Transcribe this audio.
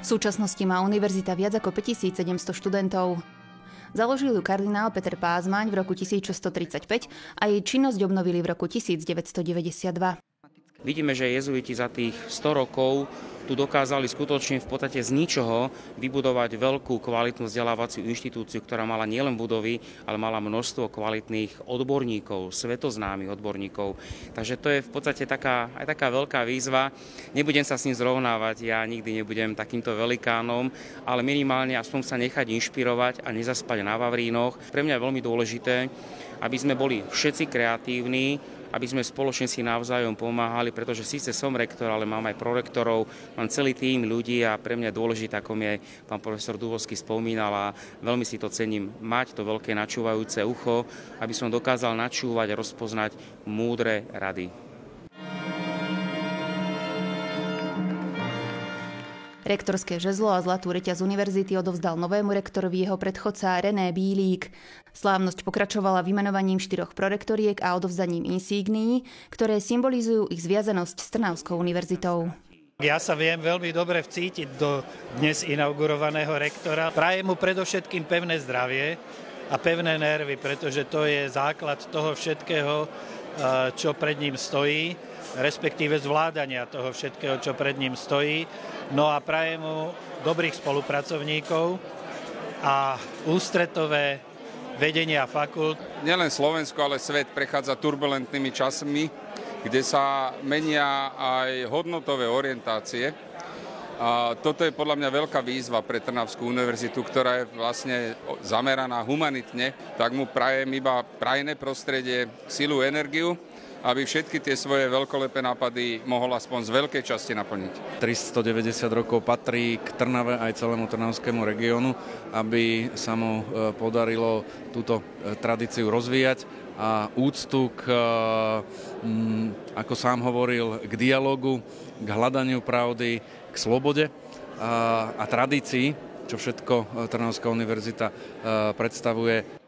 V súčasnosti má univerzita viac ako 5700 študentov. Založil ju kardinál Peter Pázmaň v roku 1635 a jej činnosť obnovili v roku 1992. Vidíme, že jezuiti za tých 100 rokov tu dokázali skutočne v podstate z ničoho vybudovať veľkú kvalitnú vzdelávaciu inštitúciu, ktorá mala nielen budovy, ale mala množstvo kvalitných odborníkov, svetoznámych odborníkov. Takže to je v podstate aj taká veľká výzva. Nebudem sa s ním zrovnávať, ja nikdy nebudem takýmto velikánom, ale minimálne aspoň sa nechať inšpirovať a nezaspať na vavrínoch. Pre mňa je veľmi dôležité, aby sme boli všetci kreatívni, aby sme spoločne si navzájom pomáhali, pretože síce som rektor, ale mám aj prorektorov, mám celý tím ľudí a pre mňa je dôležité, ako mi aj pán profesor Dubovský spomínal a veľmi si to cením, mať to veľké načúvajúce ucho, aby som dokázal načúvať a rozpoznať múdre rady. Rektorské žezlo a zlatú reťaz univerzity odovzdal novému rektorovi jeho predchodca René Bílík. Slávnosť pokračovala vymenovaním 4 prorektoriek a odovzdaním insígnií, ktoré symbolizujú ich zviazanosť s Trnavskou univerzitou. Ja sa viem veľmi dobre vcítiť do dnes inaugurovaného rektora. Prajem mu predovšetkým pevné zdravie a pevné nervy, pretože to je základ toho všetkého, čo pred ním stojí, respektíve zvládania toho všetkého, čo pred ním stojí. No a prajem mu dobrých spolupracovníkov a ústretové vedenia fakult. Nielen Slovensko, ale svet prechádza turbulentnými časmi, kde sa menia aj hodnotové orientácie. A toto je podľa mňa veľká výzva pre Trnavskú univerzitu, ktorá je vlastne zameraná humanitne. Tak mu prajem iba prajné prostredie, silu, energiu, aby všetky tie svoje veľkolepé nápady mohol aspoň z veľkej časti naplniť. 390 rokov patrí k Trnave aj celému trnavskému regiónu, aby sa mu podarilo túto tradíciu rozvíjať a úctu k, ako sám hovoril, k dialogu, k hľadaniu pravdy, k slobode a tradícii, čo všetko Trnavská univerzita predstavuje.